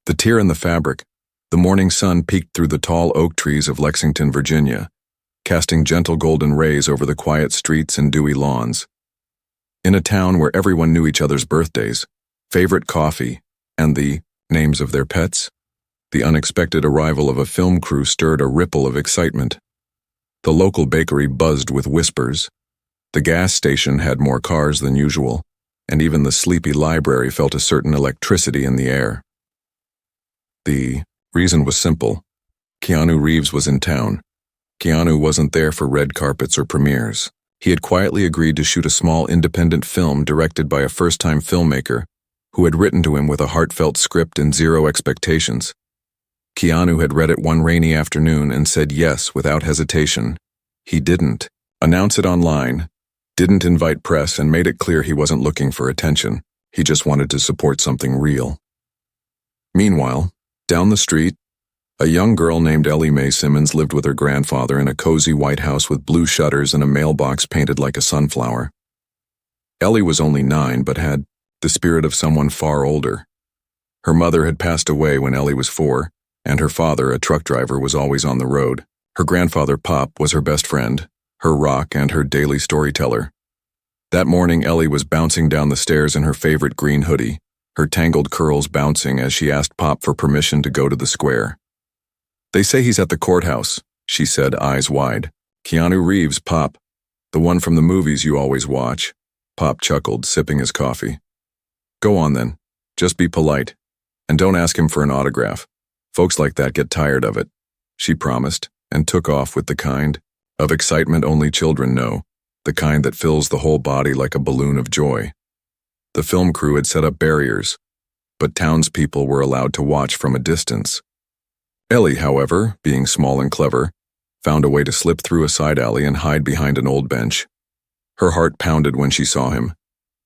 The tear in the fabric. The morning sun peeked through the tall oak trees of Lexington, Virginia, casting gentle golden rays over the quiet streets and dewy lawns. In a town where everyone knew each other's birthdays, favorite coffee, and the names of their pets, the unexpected arrival of a film crew stirred a ripple of excitement. The local bakery buzzed with whispers. The gas station had more cars than usual, and even the sleepy library felt a certain electricity in the air. The reason was simple. KeanuReeves was in town. Keanu wasn't there for red carpets or premieres. He had quietly agreed to shoot a small independent film directed by a first-time filmmaker who had written to him with a heartfelt script and zero expectations. Keanu had read it one rainy afternoon and said yes without hesitation. He didn't announce it online, didn't invite press, and made it clear he wasn't looking for attention. He just wanted to support something real. Meanwhile, down the street, a young girl named Ellie Mae Simmons lived with her grandfather in a cozy white house with blue shutters and a mailbox painted like a sunflower. Ellie was only 9 but had the spirit of someone far older. Her mother had passed away when Ellie was 4, and her father, a truck driver, was always on the road. Her grandfather, Pop, was her best friend, her rock, and her daily storyteller. That morning, Ellie was bouncing down the stairs in her favorite green hoodie, her tangled curls bouncing as she asked Pop for permission to go to the square. "They say he's at the courthouse," she said, eyes wide. "KeanuReeves, Pop. The one from the movies you always watch." Pop chuckled, sipping his coffee. "Go on then. Just be polite. And don't ask him for an autograph. Folks like that get tired of it," she promised, and took off with the kind of excitement only children know, the kind that fills the whole body like a balloon of joy. The film crew had set up barriers, but townspeople were allowed to watch from a distance. Ellie, however, being small and clever, found a way to slip through a side alley and hide behind an old bench. Her heart pounded when she saw him.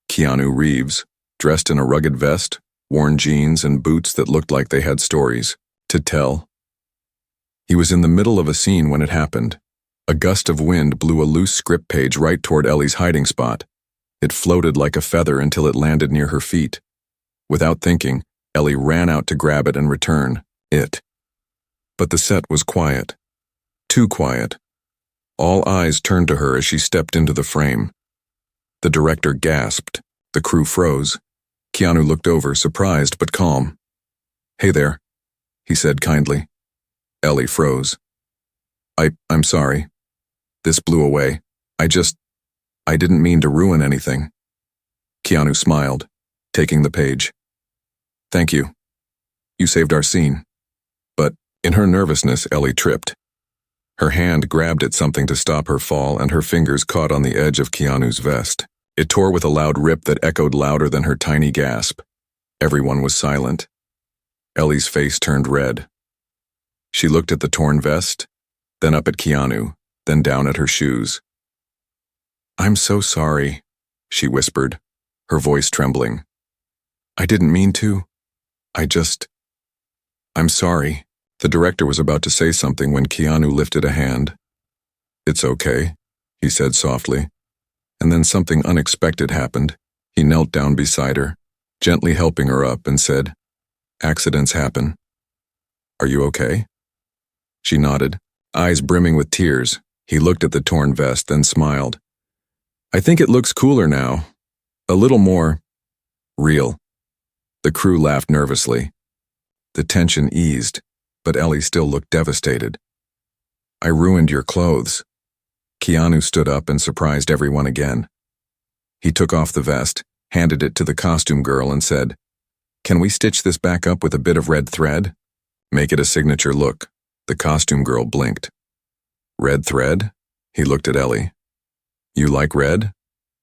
KeanuReeves, dressed in a rugged vest, worn jeans, and boots that looked like they had stories to tell. He was in the middle of a scene when it happened. A gust of wind blew a loose script page right toward Ellie's hiding spot. It floated like a feather until it landed near her feet. Without thinking, Ellie ran out to grab it and return it. But the set was quiet. Too quiet. All eyes turned to her as she stepped into the frame. The director gasped. The crew froze. Keanu looked over, surprised but calm. "Hey there," he said kindly. Ellie froze. I'm sorry. This blew away. I didn't mean to ruin anything." Keanu smiled, taking the page. "Thank you. You saved our scene." But in her nervousness, Ellie tripped. Her hand grabbed at something to stop her fall, and her fingers caught on the edge of Keanu's vest. It tore with a loud rip that echoed louder than her tiny gasp. Everyone was silent. Ellie's face turned red. She looked at the torn vest, then up at Keanu, then down at her shoes. "I'm so sorry," she whispered, her voice trembling. "I didn't mean to. I'm sorry." The director was about to say something when Keanu lifted a hand. "It's okay," he said softly. And then something unexpected happened. He knelt down beside her, gently helping her up, and said, "Accidents happen. Are you okay?" She nodded, eyes brimming with tears. He looked at the torn vest, then smiled. "I think it looks cooler now. A little more real." The crew laughed nervously. The tension eased, but Ellie still looked devastated. "I ruined your clothes." Keanu stood up and surprised everyone again. He took off the vest, handed it to the costume girl, and said, "Can we stitch this back up with a bit of red thread? Make it a signature look." The costume girl blinked. "Red thread?" He looked at Ellie. "You like red?"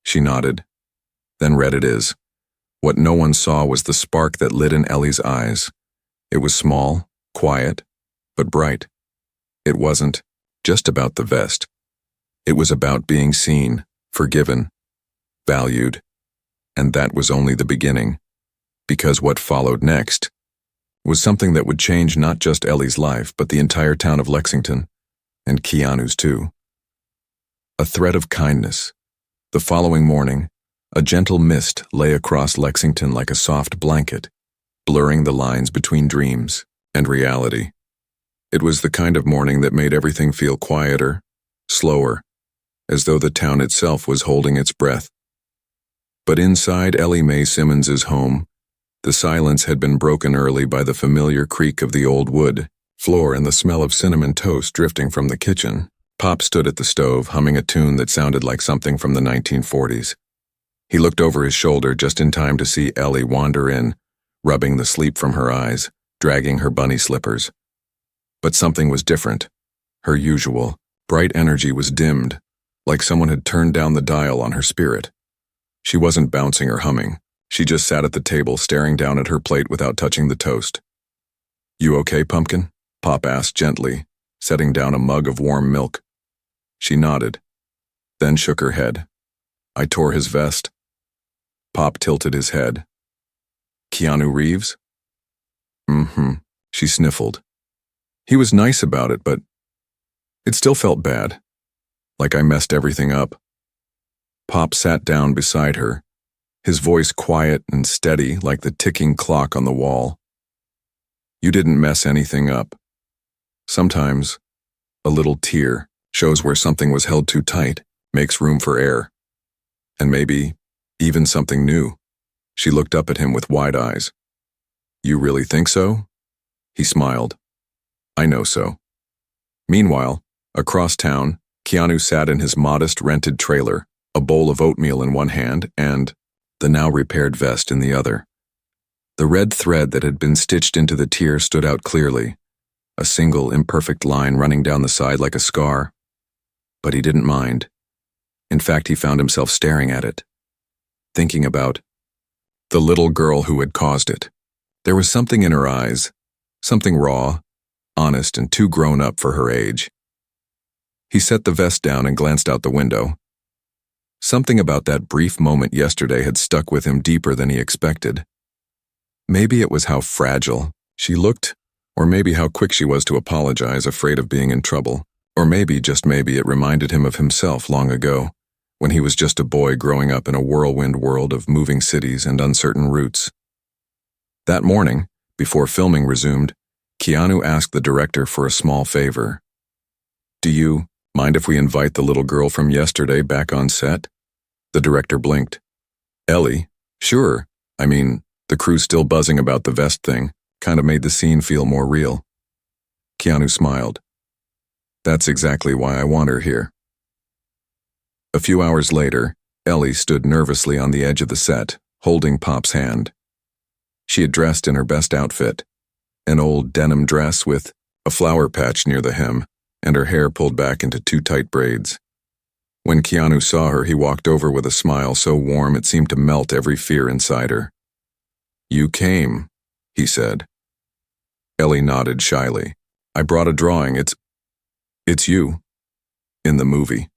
She nodded. Then red it is. What no one saw was the spark that lit in Ellie's eyes. It was small, quiet, but bright. It wasn't just about the vest. It was about being seen, forgiven, valued. And that was only the beginning. Because what followed next was something that would change not just Ellie's life, but the entire town of Lexington, and Keanu's too. A thread of kindness. The following morning, a gentle mist lay across Lexington like a soft blanket. blurring the lines between dreams and reality. It was the kind of morning that made everything feel quieter, slower, as though the town itself was holding its breath. But inside Ellie Mae Simmons's home, the silence had been broken early by the familiar creak of the old wood floor and the smell of cinnamon toast drifting from the kitchen. Pop stood at the stove, humming a tune that sounded like something from the 1940s. He looked over his shoulder just in time to see Ellie wander in, rubbing the sleep from her eyes, dragging her bunny slippers. But something was different. Her usual, bright energy was dimmed, like someone had turned down the dial on her spirit. She wasn't bouncing or humming. She just sat at the table, staring down at her plate without touching the toast. "You okay, Pumpkin?" Pop asked gently, setting down a mug of warm milk. She nodded, then shook her head. "I tore his vest." Pop tilted his head. "KeanuReeves?" "Mm-hmm," she sniffled. He was nice about it, but it still felt bad, like I messed everything up. Pop sat down beside her, his voice quiet and steady like the ticking clock on the wall. "You didn't mess anything up. Sometimes, a little tear shows where something was held too tight, makes room for air. And maybe, even something new." She looked up at him with wide eyes. "You really think so?" He smiled. "I know so." Meanwhile, across town, Keanu sat in his modest rented trailer, a bowl of oatmeal in one hand and the now repaired vest in the other. The red thread that had been stitched into the tear stood out clearly, a single imperfect line running down the side like a scar. But he didn't mind. In fact, he found himself staring at it, thinking about the little girl who had caused it. There was something in her eyes, something raw, honest, and too grown up for her age. He set the vest down and glanced out the window. Something about that brief moment yesterday had stuck with him deeper than he expected. Maybe it was how fragile she looked, or maybe how quick she was to apologize, afraid of being in trouble. Or maybe, just maybe, it reminded him of himself long ago, when he was just a boy growing up in a whirlwind world of moving cities and uncertain routes. That morning, before filming resumed, Keanu asked the director for a small favor. "Do you mind if we invite the little girl from yesterday back on set?" The director blinked. "Ellie? Sure. I mean, the crew's still buzzing about the vest thing. Kind of made the scene feel more real." Keanu smiled. "That's exactly why I want her here." A few hours later, Ellie stood nervously on the edge of the set, holding Pop's hand. She had dressed in her best outfit, an old denim dress with a flower patch near the hem, and her hair pulled back into two tight braids. When Keanu saw her, he walked over with a smile so warm it seemed to melt every fear inside her. "You came," he said. Ellie nodded shyly. "I brought a drawing. It's you. In the movie."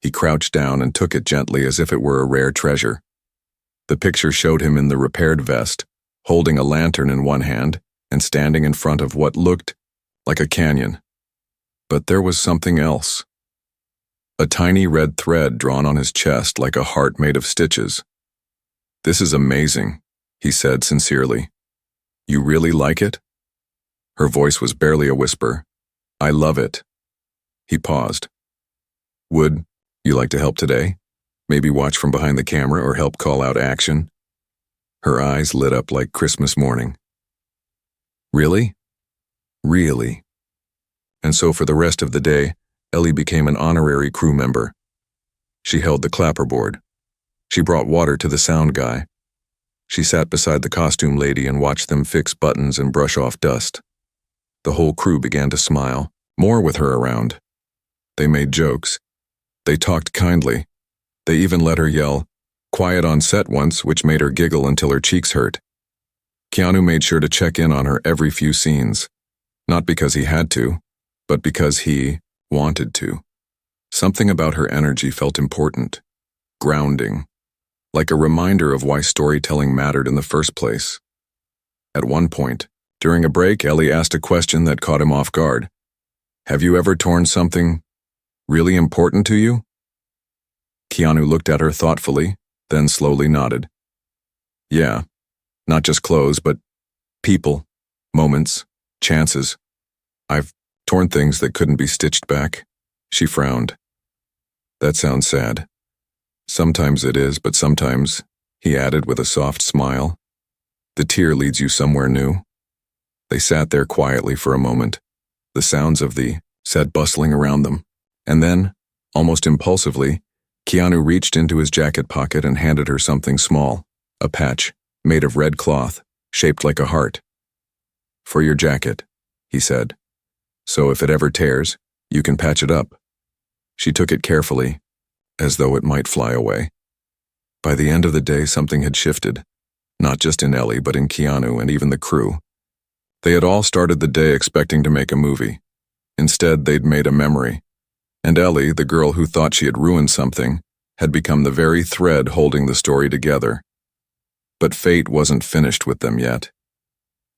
He crouched down and took it gently as if it were a rare treasure. The picture showed him in the repaired vest, holding a lantern in one hand and standing in front of what looked like a canyon. But there was something else. A tiny red thread drawn on his chest like a heart made of stitches. "This is amazing," he said sincerely. "You really like it?" Her voice was barely a whisper. "I love it." He paused. "Would you like to help today? Maybe watch from behind the camera or help call out action?" Her eyes lit up like Christmas morning. "Really?" "Really." And so for the rest of the day, Ellie became an honorary crew member. She held the clapperboard. She brought water to the sound guy. She sat beside the costume lady and watched them fix buttons and brush off dust. The whole crew began to smile, more with her around. They made jokes. They talked kindly. They even let her yell, "Quiet on set" once, which made her giggle until her cheeks hurt. Keanu made sure to check in on her every few scenes, not because he had to, but because he wanted to. Something about her energy felt important, grounding, like a reminder of why storytelling mattered in the first place. At one point, during a break, Ellie asked a question that caught him off guard. "Have you ever torn something really important to you?" Keanu looked at her thoughtfully, then slowly nodded. "Yeah, not just clothes, but People, moments, chances. I've torn things that couldn't be stitched back. She frowned. That sounds sad. Sometimes it is, but sometimes, he added with a soft smile, the tear leads you somewhere new. They sat there quietly for a moment, the sounds of the set bustling around them. And then, almost impulsively, Keanu reached into his jacket pocket and handed her something small, a patch, made of red cloth, shaped like a heart. For your jacket, he said. So if it ever tears, you can patch it up. She took it carefully, as though it might fly away. By the end of the day, something had shifted, not just in Ellie, but in Keanu and even the crew. They had all started the day expecting to make a movie. Instead, they'd made a memory. And Ellie, the girl who thought she had ruined something, had become the very thread holding the story together. But fate wasn't finished with them yet.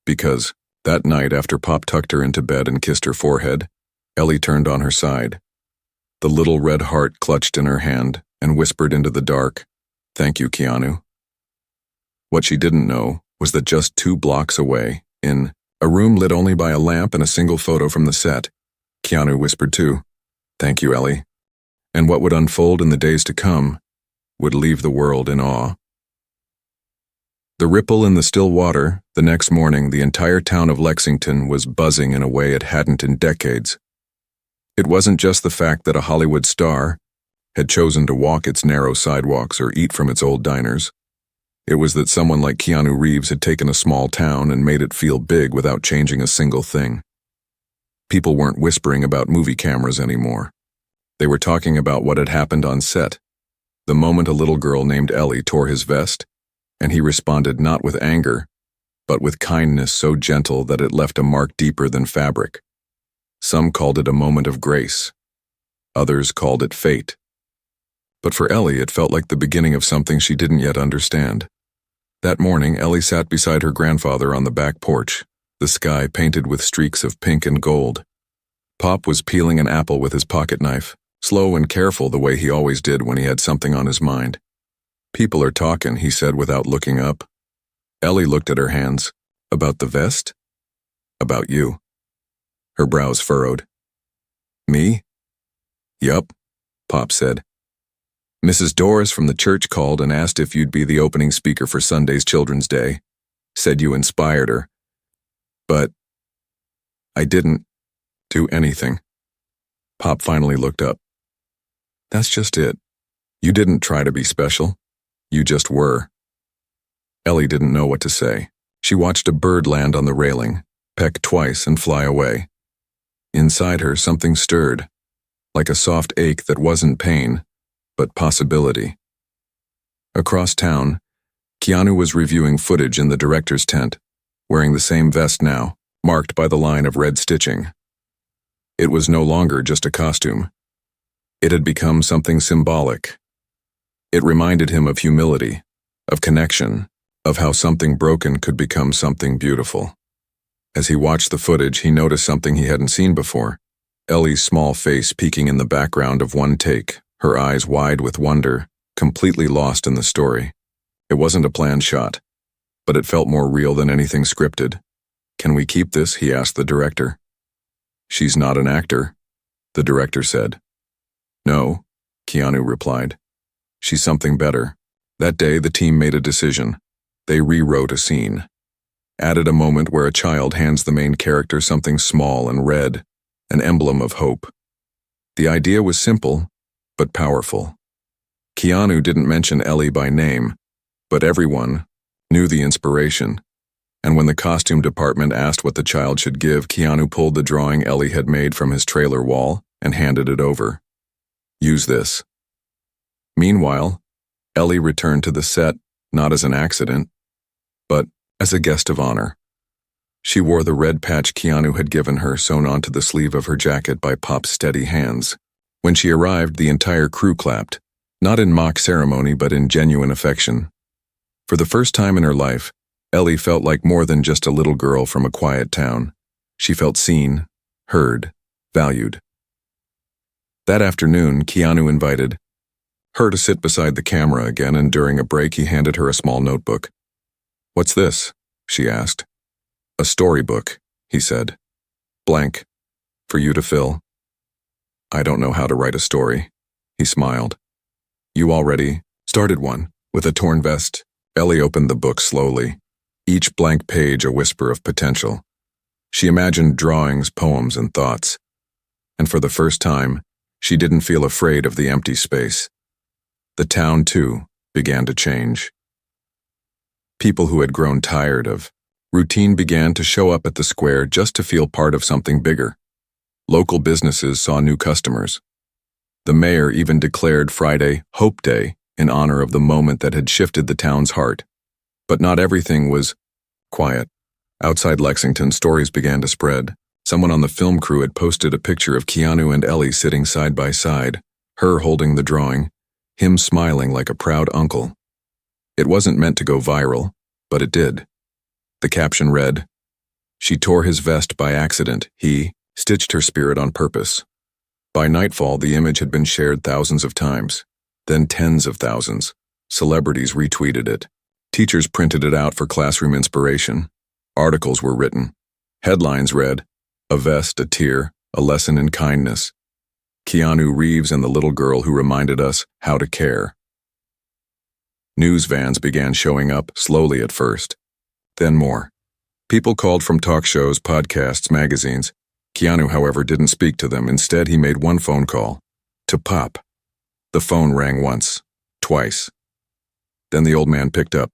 Because, that night after Pop tucked her into bed and kissed her forehead, Ellie turned on her side. The little red heart clutched in her hand and whispered into the dark, "Thank you, Keanu." What she didn't know was that just 2 blocks away, in a room lit only by a lamp and a single photo from the set, Keanu whispered too, "Thank you, Ellie." And what would unfold in the days to come would leave the world in awe. The ripple in the still water, the next morning the entire town of Lexington was buzzing in a way it hadn't in decades. It wasn't just the fact that a Hollywood star had chosen to walk its narrow sidewalks or eat from its old diners. It was that someone like KeanuReeves had taken a small town and made it feel big without changing a single thing. People weren't whispering about movie cameras anymore. They were talking about what had happened on set. The moment a little girl named Ellie tore his vest, and he responded not with anger, but with kindness so gentle that it left a mark deeper than fabric. Some called it a moment of grace. Others called it fate. But for Ellie, it felt like the beginning of something she didn't yet understand. That morning, Ellie sat beside her grandfather on the back porch, the sky painted with streaks of pink and gold. Pop was peeling an apple with his pocket knife, slow and careful the way he always did when he had something on his mind. "People are talking," he said without looking up. Ellie looked at her hands. "About the vest?" "About you." Her brows furrowed. "Me?" "Yup," Pop said. "Mrs. Doris from the church called and asked if you'd be the opening speaker for Sunday's Children's Day. Said you inspired her. But I didn't do anything." Pop finally looked up. "That's just it. You didn't try to be special. You just were." Ellie didn't know what to say. She watched a bird land on the railing, peck twice and fly away. Inside her, something stirred, like a soft ache that wasn't pain, but possibility. Across town, Keanu was reviewing footage in the director's tent, wearing the same vest now, marked by the line of red stitching. It was no longer just a costume. It had become something symbolic. It reminded him of humility, of connection, of how something broken could become something beautiful. As he watched the footage, he noticed something he hadn't seen before. Ellie's small face peeking in the background of one take, her eyes wide with wonder, completely lost in the story. It wasn't a planned shot, but it felt more real than anything scripted. "Can we keep this?" he asked the director. "She's not an actor," the director said. "No," Keanu replied. "She's something better." That day, the team made a decision. They rewrote a scene. Added a moment where a child hands the main character something small and red, an emblem of hope. The idea was simple, but powerful. Keanu didn't mention Ellie by name, but everyone knew the inspiration. And when the costume department asked what the child should give, Keanu pulled the drawing Ellie had made from his trailer wall and handed it over. "Use this." Meanwhile, Ellie returned to the set, not as an accident, but as a guest of honor. She wore the red patch Keanu had given her sewn onto the sleeve of her jacket by Pop's steady hands. When she arrived, the entire crew clapped, not in mock ceremony but in genuine affection. For the first time in her life, Ellie felt like more than just a little girl from a quiet town. She felt seen, heard, valued. That afternoon, Keanu invited her to sit beside the camera again, and during a break he handed her a small notebook. "What's this?" she asked. A storybook, he said. Blank. For you to fill. I don't know how to write a story. He smiled. You already started one, with a torn vest. Ellie opened the book slowly, each blank page a whisper of potential. She imagined drawings, poems, and thoughts. And for the first time, she didn't feel afraid of the empty space. The town, too, began to change. People who had grown tired of routine began to show up at the square just to feel part of something bigger. Local businesses saw new customers. The mayor even declared Friday Hope Day in honor of the moment that had shifted the town's heart. But not everything was quiet. Outside Lexington, stories began to spread. Someone on the film crew had posted a picture of Keanu and Ellie sitting side by side, her holding the drawing, him smiling like a proud uncle. It wasn't meant to go viral, but it did. The caption read, "She tore his vest by accident. He stitched her spirit on purpose." By nightfall, the image had been shared thousands of times, then tens of thousands. Celebrities retweeted it. Teachers printed it out for classroom inspiration. Articles were written. Headlines read, "A vest, a tear, a lesson in kindness. KeanuReeves and the little girl who reminded us how to care." News vans began showing up, slowly at first. Then more. People called from talk shows, podcasts, magazines. Keanu, however, didn't speak to them. Instead, he made one phone call. To Pop. The phone rang once. Twice. Then the old man picked up.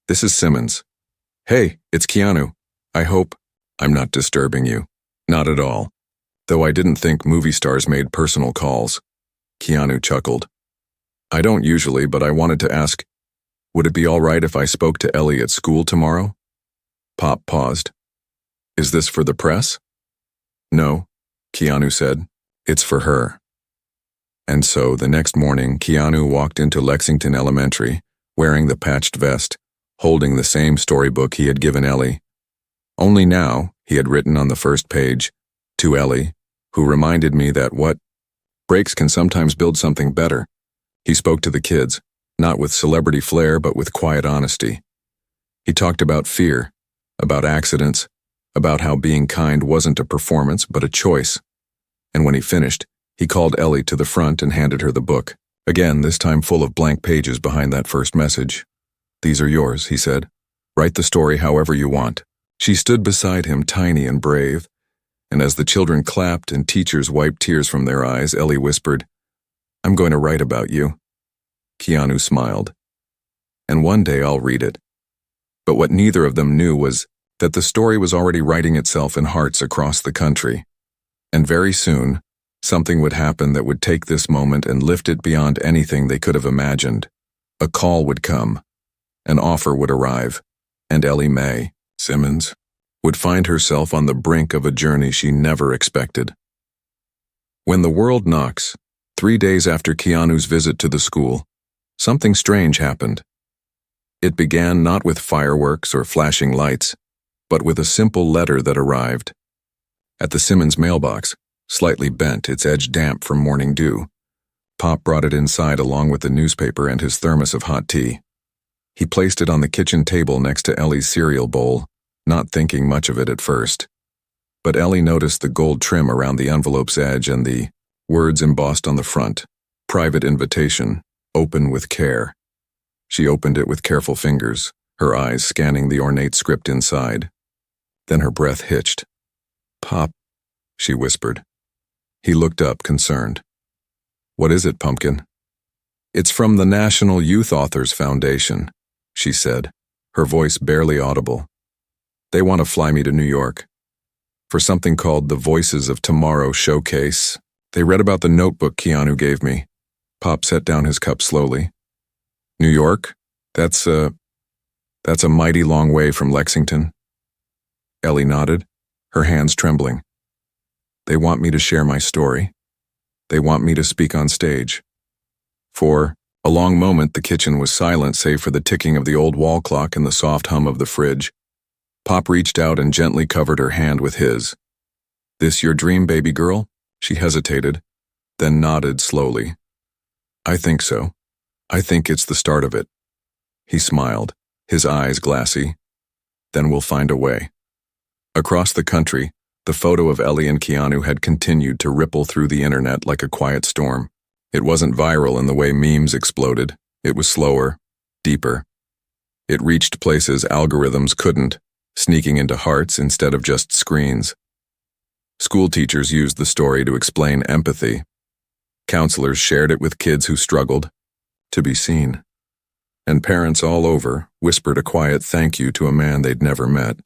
"This is Simmons." "Hey, it's Keanu. I hope I'm not disturbing you." "Not at all. Though I didn't think movie stars made personal calls." Keanu chuckled. "I don't usually, but I wanted to ask, would it be all right if I spoke to Ellie at school tomorrow?" Pop paused. "Is this for the press?" "No," Keanu said. "It's for her." And so, the next morning, Keanu walked into Lexington Elementary, wearing the patched vest, holding the same storybook he had given Ellie. Only now, he had written on the first page, "To Ellie, who reminded me that what breaks can sometimes build something better." He spoke to the kids, not with celebrity flair, but with quiet honesty. He talked about fear, about accidents, about how being kind wasn't a performance, but a choice. And when he finished, he called Ellie to the front and handed her the book. Again, this time full of blank pages behind that first message. "These are yours," he said. "Write the story however you want." She stood beside him, tiny and brave, and as the children clapped and teachers wiped tears from their eyes, Ellie whispered, "I'm going to write about you." Keanu smiled. "And one day I'll read it." But what neither of them knew was that the story was already writing itself in hearts across the country. And very soon, something would happen that would take this moment and lift it beyond anything they could have imagined. A call would come. An offer would arrive. And Ellie Mae Simmons would find herself on the brink of a journey she never expected. When the world knocks, 3 days after Keanu's visit to the school, something strange happened. It began not with fireworks or flashing lights, but with a simple letter that arrived. At the Simmons mailbox, slightly bent, its edge damp from morning dew, Pop brought it inside along with the newspaper and his thermos of hot tea. He placed it on the kitchen table next to Ellie's cereal bowl, not thinking much of it at first. But Ellie noticed the gold trim around the envelope's edge and the words embossed on the front, "Private invitation, open with care." She opened it with careful fingers, her eyes scanning the ornate script inside. Then her breath hitched. "Pop," she whispered. He looked up, concerned. "What is it, Pumpkin?" "It's from the National Youth Authors Foundation," she said, her voice barely audible. "They want to fly me to New York for something called the Voices of Tomorrow Showcase. They read about the notebook Keanu gave me." Pop set down his cup slowly. "New York? That's a mighty long way from Lexington." Ellie nodded, her hands trembling. "They want me to share my story. They want me to speak on stage." For a long moment, the kitchen was silent save for the ticking of the old wall clock and the soft hum of the fridge. Pop reached out and gently covered her hand with his. "This your dream, baby girl?" She hesitated, then nodded slowly. "I think so. I think it's the start of it." He smiled, his eyes glassy. "Then we'll find a way." Across the country, the photo of Ellie and Keanu had continued to ripple through the internet like a quiet storm. It wasn't viral in the way memes exploded. It was slower, deeper. It reached places algorithms couldn't, sneaking into hearts instead of just screens. School teachers used the story to explain empathy. Counselors shared it with kids who struggled to be seen. And parents all over whispered a quiet thank you to a man they'd never met,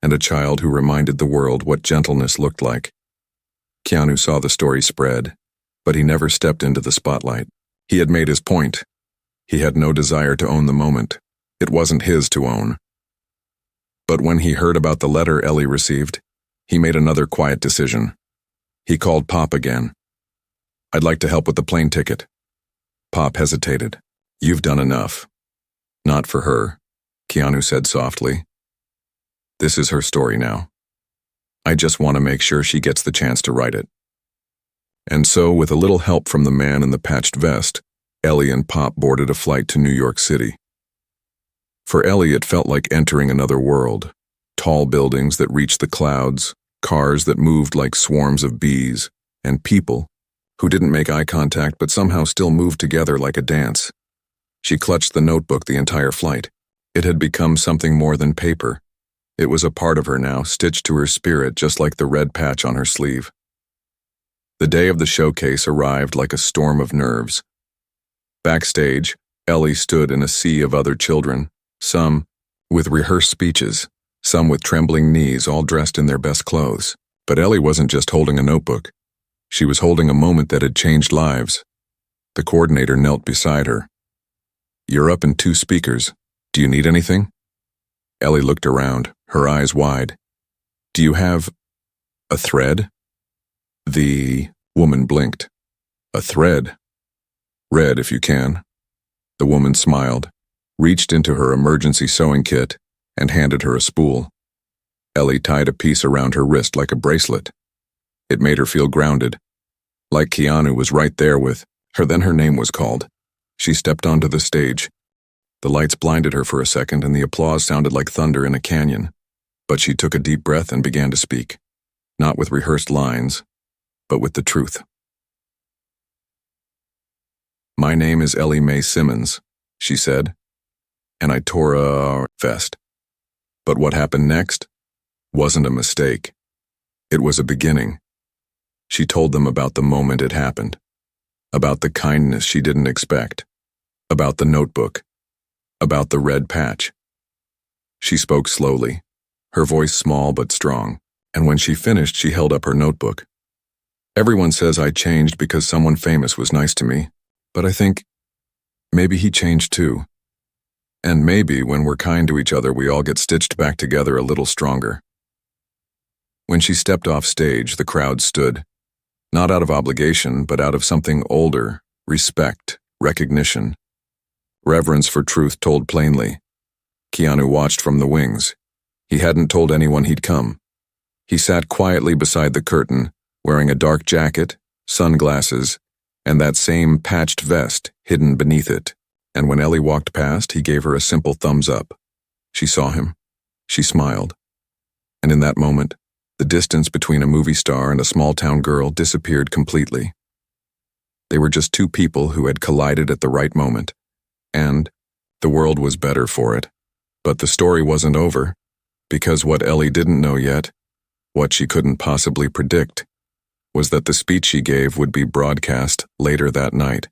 and a child who reminded the world what gentleness looked like. Keanu saw the story spread, but he never stepped into the spotlight. He had made his point. He had no desire to own the moment. It wasn't his to own. But when he heard about the letter Ellie received, he made another quiet decision. He called Pop again. "I'd like to help with the plane ticket." Pop hesitated. "You've done enough." "Not for her," Keanu said softly. "This is her story now. I just want to make sure she gets the chance to write it." And so, with a little help from the man in the patched vest, Ellie and Pop boarded a flight to New York City. For Ellie, it felt like entering another world. Tall buildings that reached the clouds, cars that moved like swarms of bees, and people who didn't make eye contact but somehow still moved together like a dance. She clutched the notebook the entire flight. It had become something more than paper. It was a part of her now, stitched to her spirit just like the red patch on her sleeve. The day of the showcase arrived like a storm of nerves. Backstage, Ellie stood in a sea of other children, some with rehearsed speeches, some with trembling knees, all dressed in their best clothes. But Ellie wasn't just holding a notebook. She was holding a moment that had changed lives. The coordinator knelt beside her. "You're up in 2 speakers. Do you need anything?" Ellie looked around, her eyes wide. "Do you have a thread?" The woman blinked. "A thread? Red if you can." The woman smiled, reached into her emergency sewing kit, and handed her a spool. Ellie tied a piece around her wrist like a bracelet. It made her feel grounded, like Keanu was right there with her. Then her name was called. She stepped onto the stage. The lights blinded her for a second, and the applause sounded like thunder in a canyon. But she took a deep breath and began to speak, not with rehearsed lines, but with the truth. "My name is Ellie Mae Simmons," she said, "and I tore a vest. But what happened next wasn't a mistake. It was a beginning." She told them about the moment it happened, about the kindness she didn't expect, about the notebook, about the red patch. She spoke slowly, her voice small but strong, and when she finished, she held up her notebook. "Everyone says I changed because someone famous was nice to me, but I think maybe he changed too. And maybe when we're kind to each other, we all get stitched back together a little stronger." When she stepped off stage, the crowd stood, not out of obligation, but out of something older: respect, recognition. Reverence for truth told plainly. Keanu watched from the wings. He hadn't told anyone he'd come. He sat quietly beside the curtain, wearing a dark jacket, sunglasses, and that same patched vest hidden beneath it. And when Ellie walked past, he gave her a simple thumbs up. She saw him. She smiled. And in that moment, the distance between a movie star and a small-town girl disappeared completely. They were just 2 people who had collided at the right moment, and the world was better for it. But the story wasn't over, because what Ellie didn't know yet, what she couldn't possibly predict, was that the speech she gave would be broadcast later that night,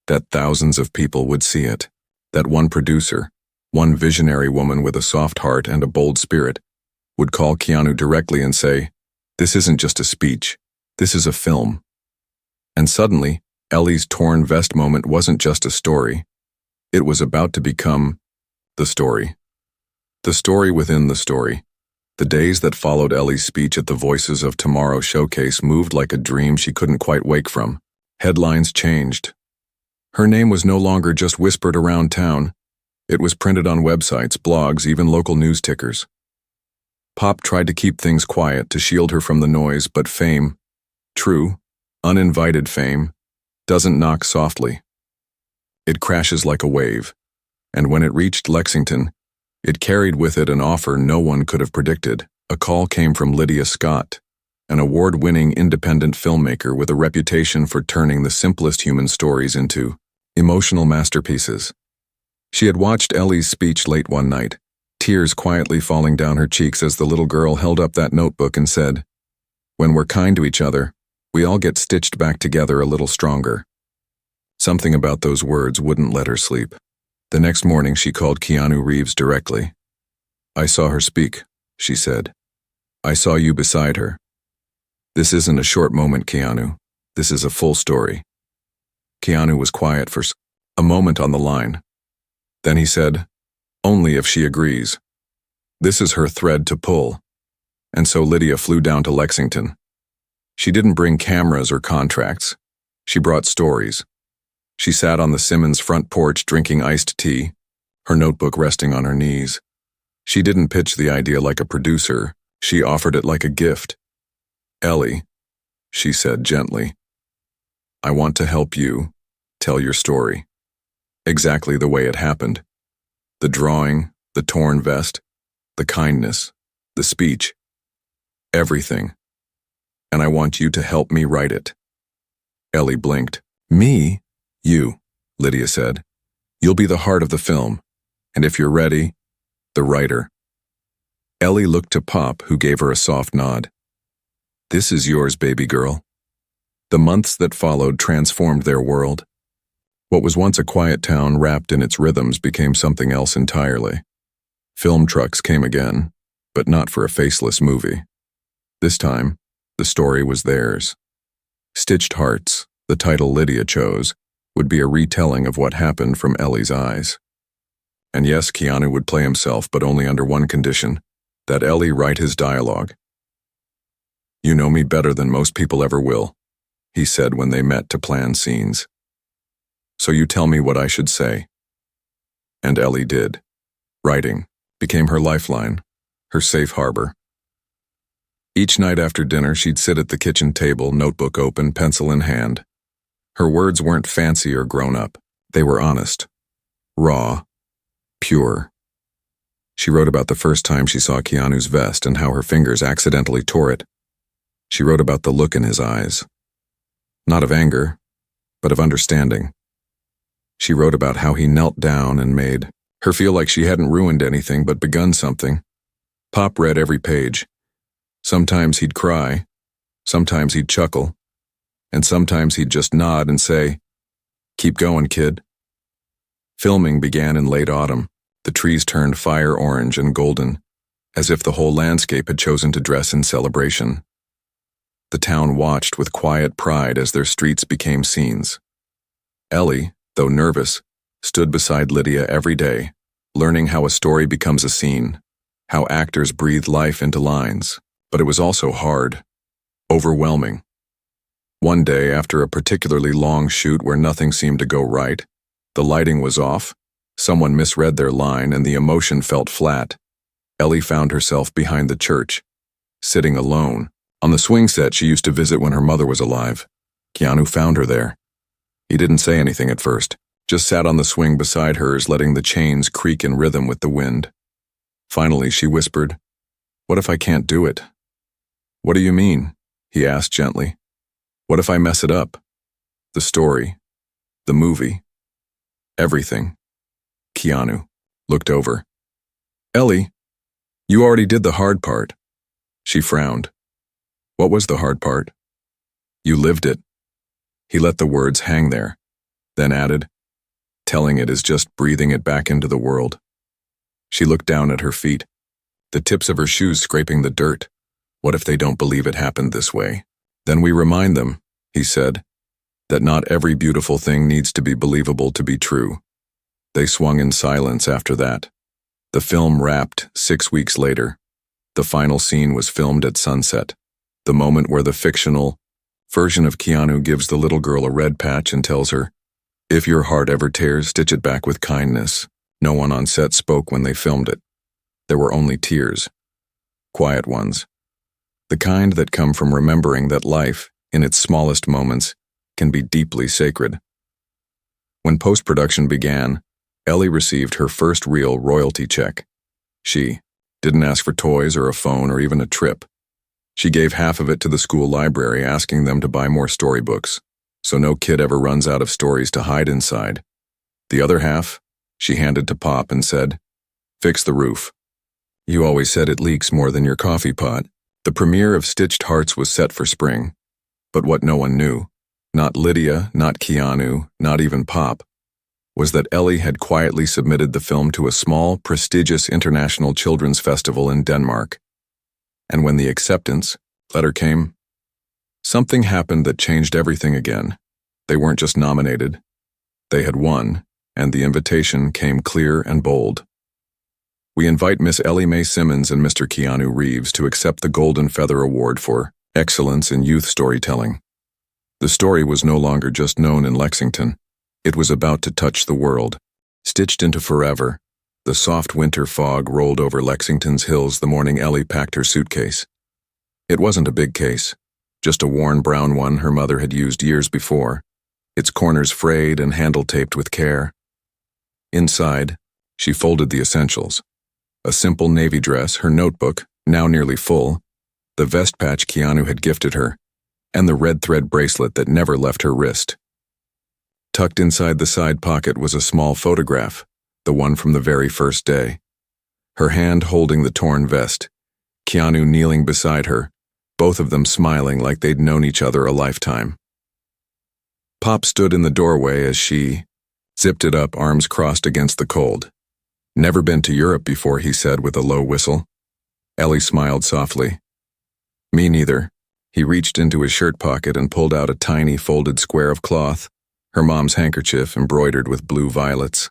that thousands of people would see it, that one producer, one visionary woman with a soft heart and a bold spirit, would call Keanu directly and say, "This isn't just a speech, this is a film." And suddenly, Ellie's torn vest moment wasn't just a story. It was about to become the story. The story within the story. The days that followed Ellie's speech at the Voices of Tomorrow showcase moved like a dream she couldn't quite wake from. Headlines changed. Her name was no longer just whispered around town. It was printed on websites, blogs, even local news tickers. Pop tried to keep things quiet to shield her from the noise, but fame, true, uninvited fame, doesn't knock softly. It crashes like a wave, and when it reached Lexington, it carried with it an offer no one could have predicted, A call came from Lydia Scott, an award-winning independent filmmaker with a reputation for turning the simplest human stories into emotional masterpieces. She had watched Ellie's speech late one night, tears quietly falling down her cheeks as the little girl held up that notebook and said, "When we're kind to each other, we all get stitched back together a little stronger." Something about those words wouldn't let her sleep. The next morning she called KeanuReeves directly. "I saw her speak," she said. "I saw you beside her. This isn't a short moment, Keanu. This is a full story." Keanu was quiet for a moment on the line. Then he said, "Only if she agrees. This is her thread to pull." And so Lydia flew down to Lexington. She didn't bring cameras or contracts. She brought stories. She sat on the Simmons front porch drinking iced tea, her notebook resting on her knees. She didn't pitch the idea like a producer. She offered it like a gift. "Ellie," she said gently, "I want to help you tell your story. Exactly the way it happened. The drawing, the torn vest, the kindness, the speech. Everything. And I want you to help me write it." Ellie blinked. "Me?" "You," Lydia said. "You'll be the heart of the film. And if you're ready, the writer." Ellie looked to Pop, who gave her a soft nod. "This is yours, baby girl." The months that followed transformed their world. What was once a quiet town wrapped in its rhythms became something else entirely. Film trucks came again, but not for a faceless movie. This time, the story was theirs. Stitched Hearts, the title Lydia chose, would be a retelling of what happened from Ellie's eyes. And yes, Keanu would play himself, but only under one condition, that Ellie write his dialogue. "You know me better than most people ever will," he said when they met to plan scenes. "So you tell me what I should say." And Ellie did. Writing became her lifeline, her safe harbor. Each night after dinner, she'd sit at the kitchen table, notebook open, pencil in hand. Her words weren't fancy or grown up. They were honest, raw, pure. She wrote about the first time she saw Keanu's vest and how her fingers accidentally tore it. She wrote about the look in his eyes. Not of anger, but of understanding. She wrote about how he knelt down and made her feel like she hadn't ruined anything but begun something. Pop read every page. Sometimes he'd cry, sometimes he'd chuckle, and sometimes he'd just nod and say, "Keep going, kid." Filming began in late autumn. The trees turned fire orange and golden, as if the whole landscape had chosen to dress in celebration. The town watched with quiet pride as their streets became scenes. Ellie, though nervous, stood beside Lydia every day, learning how a story becomes a scene, how actors breathe life into lines. But it was also hard, overwhelming. One day, after a particularly long shoot where nothing seemed to go right, the lighting was off, someone misread their line, and the emotion felt flat. Ellie found herself behind the church, sitting alone, on the swing set she used to visit when her mother was alive. Keanu found her there. He didn't say anything at first, just sat on the swing beside hers, letting the chains creak in rhythm with the wind. Finally, she whispered, "What if I can't do it?" "What do you mean?" he asked gently. "What if I mess it up? The story, the movie, everything." Keanu looked over. "Ellie, you already did the hard part." She frowned. "What was the hard part?" "You lived it." He let the words hang there, then added, "Telling it is just breathing it back into the world." She looked down at her feet, the tips of her shoes scraping the dirt. "What if they don't believe it happened this way? Then we remind them," he said, "that not every beautiful thing needs to be believable to be true." They swung in silence after that. The film wrapped 6 weeks later. The final scene was filmed at sunset, the moment where the fictional version of Keanu gives the little girl a red patch and tells her, "If your heart ever tears, stitch it back with kindness." No one on set spoke when they filmed it. There were only tears, quiet ones. The kind that come from remembering that life, in its smallest moments, can be deeply sacred. When post-production began, Ellie received her first real royalty check. She Didn't ask for toys or a phone or even a trip. She gave half of it to the school library, asking them to buy more storybooks, so no kid ever runs out of stories to hide inside. The other half, she handed to Pop and said, "Fix the roof. You always said it leaks more than your coffee pot." The premiere of Stitched Hearts was set for spring, but what no one knew, not Lydia, not Keanu, not even Pop, was that Ellie had quietly submitted the film to a small, prestigious international children's festival in Denmark. And when the acceptance letter came, something happened that changed everything again. They weren't just nominated. They had won, and the invitation came clear and bold. We invite Miss Ellie Mae Simmons and Mr. Keanu Reeves to accept the Golden Feather Award for Excellence in Youth Storytelling. The story was no longer just known in Lexington. It was about to touch the world. Stitched into forever, the soft winter fog rolled over Lexington's hills the morning Ellie packed her suitcase. It wasn't a big case, just a worn brown one her mother had used years before, its corners frayed and handle taped with care. Inside, she folded the essentials. A simple navy dress, her notebook, now nearly full, the vest patch Keanu had gifted her, and the red thread bracelet that never left her wrist. Tucked inside the side pocket was a small photograph, the one from the very first day. Her hand holding the torn vest, Keanu kneeling beside her, both of them smiling like they'd known each other a lifetime. Pop stood in the doorway as she zipped it up, arms crossed against the cold. "Never been to Europe before," he said with a low whistle. Ellie smiled softly. "Me neither." He reached into his shirt pocket and pulled out a tiny folded square of cloth, her mom's handkerchief embroidered with blue violets.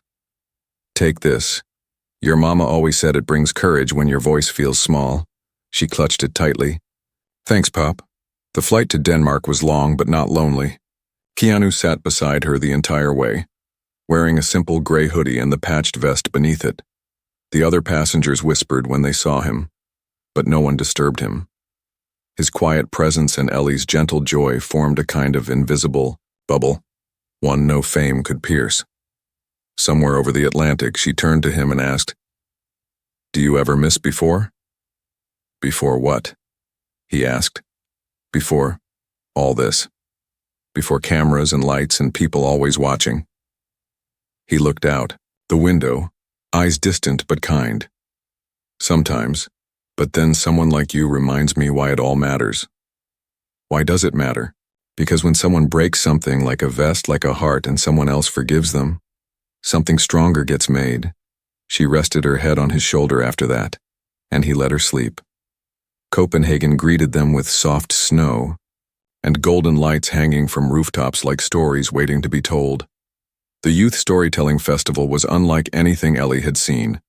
"Take this. Your mama always said it brings courage when your voice feels small." She clutched it tightly. "Thanks, Pop." The flight to Denmark was long but not lonely. Keanu sat beside her the entire way, wearing a simple gray hoodie and the patched vest beneath it. The other passengers whispered when they saw him, but no one disturbed him. His quiet presence and Ellie's gentle joy formed a kind of invisible bubble, one no fame could pierce. Somewhere over the Atlantic, she turned to him and asked, "Do you ever miss before?" "Before what?" he asked. "Before all this. Before cameras and lights and people always watching." He looked out the window, eyes distant but kind. "Sometimes, but then someone like you reminds me why it all matters." "Why does it matter?" "Because when someone breaks something like a vest, like a heart, and someone else forgives them, something stronger gets made." She rested her head on his shoulder after that, and he let her sleep. Copenhagen greeted them with soft snow, and golden lights hanging from rooftops like stories waiting to be told. The Youth Storytelling Festival was unlike anything Ellie had seen.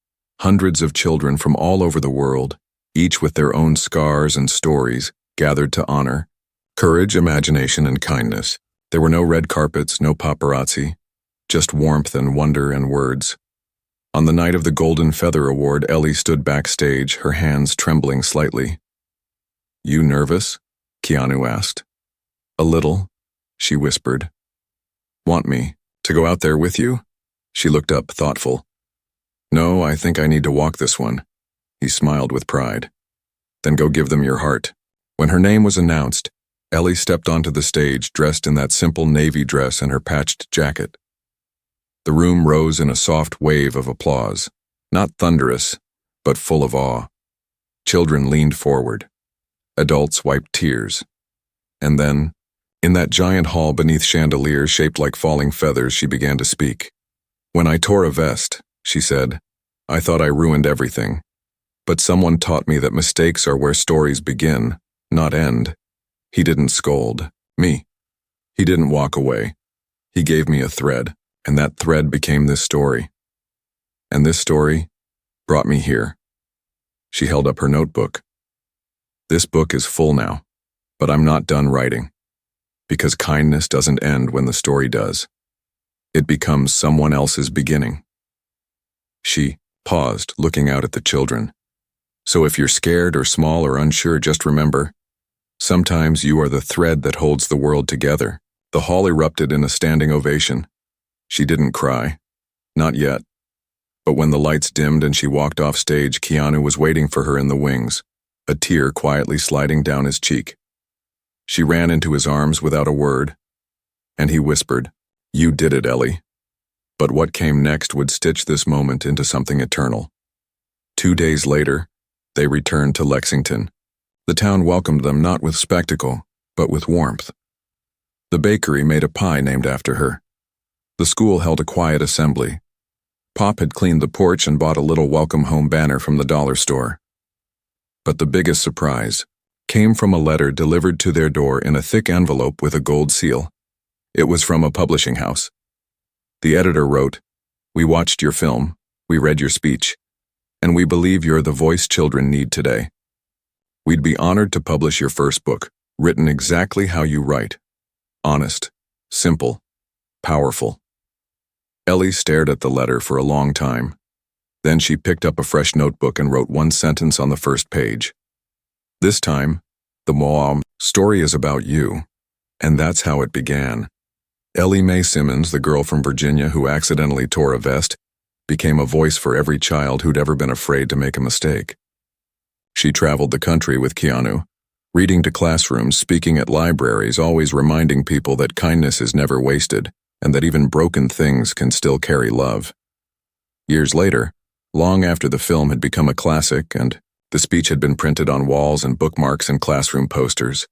Hundreds of children from all over the world, each with their own scars and stories, gathered to honor courage, imagination, and kindness. There were no red carpets, no paparazzi, just warmth and wonder and words. On the night of the Golden Feather Award, Ellie stood backstage, her hands trembling slightly. "You nervous?" Keanu asked. "A little," she whispered. "Want me to go out there with you?" She looked up, thoughtful. "No, I think I need to walk this one." He smiled with pride. "Then go give them your heart." When her name was announced, Ellie stepped onto the stage, dressed in that simple navy dress and her patched jacket. The room rose in a soft wave of applause, not thunderous, but full of awe. Children leaned forward. Adults wiped tears. And then, in that giant hall beneath chandeliers shaped like falling feathers, she began to speak. "When I tore a vest," she said, "I thought I ruined everything. But someone taught me that mistakes are where stories begin, not end." He didn't scold me. He didn't walk away. He gave me a thread, and that thread became this story. And this story brought me here. She held up her notebook. "This book is full now, but I'm not done writing. Because kindness doesn't end when the story does. It becomes someone else's beginning." She paused, looking out at the children. "So if you're scared or small or unsure, just remember, sometimes you are the thread that holds the world together." The hall erupted in a standing ovation. She didn't cry. Not yet. But when the lights dimmed and she walked off stage, Keanu was waiting for her in the wings, a tear quietly sliding down his cheek. She ran into his arms without a word, and he whispered, "You did it, Ellie." But what came next would stitch this moment into something eternal. 2 days later, they returned to Lexington. The town welcomed them not with spectacle, but with warmth. The bakery made a pie named after her. The school held a quiet assembly. Pop had cleaned the porch and bought a little welcome home banner from the dollar store. But the biggest surprise came from a letter delivered to their door in a thick envelope with a gold seal. It was from a publishing house. The editor wrote, "We watched your film, we read your speech, and we believe you're the voice children need today. We'd be honored to publish your first book, written exactly how you write. Honest, simple, powerful." Ellie stared at the letter for a long time. Then she picked up a fresh notebook and wrote one sentence on the first page. This time, the Moam story is about you, and that's how it began. Ellie Mae Simmons, the girl from Virginia who accidentally tore a vest, became a voice for every child who'd ever been afraid to make a mistake. She traveled the country with Keanu, reading to classrooms, speaking at libraries, always reminding people that kindness is never wasted and that even broken things can still carry love. Years later, long after the film had become a classic and the speech had been printed on walls and bookmarks and classroom posters,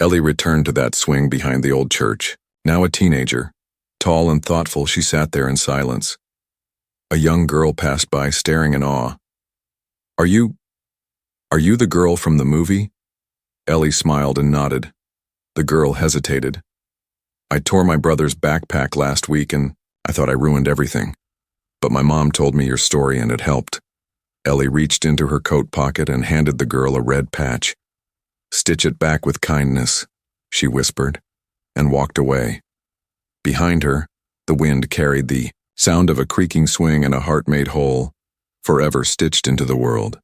Ellie returned to that swing behind the old church. Now a teenager, tall and thoughtful, she sat there in silence. A young girl passed by, staring in awe. Are you the girl from the movie?" Ellie smiled and nodded. The girl hesitated. "I tore my brother's backpack last week and I thought I ruined everything. But my mom told me your story and it helped." Ellie reached into her coat pocket and handed the girl a red patch. "Stitch it back with kindness," she whispered, and walked away. Behind her, the wind carried the sound of a creaking swing and a heart made whole, forever stitched into the world.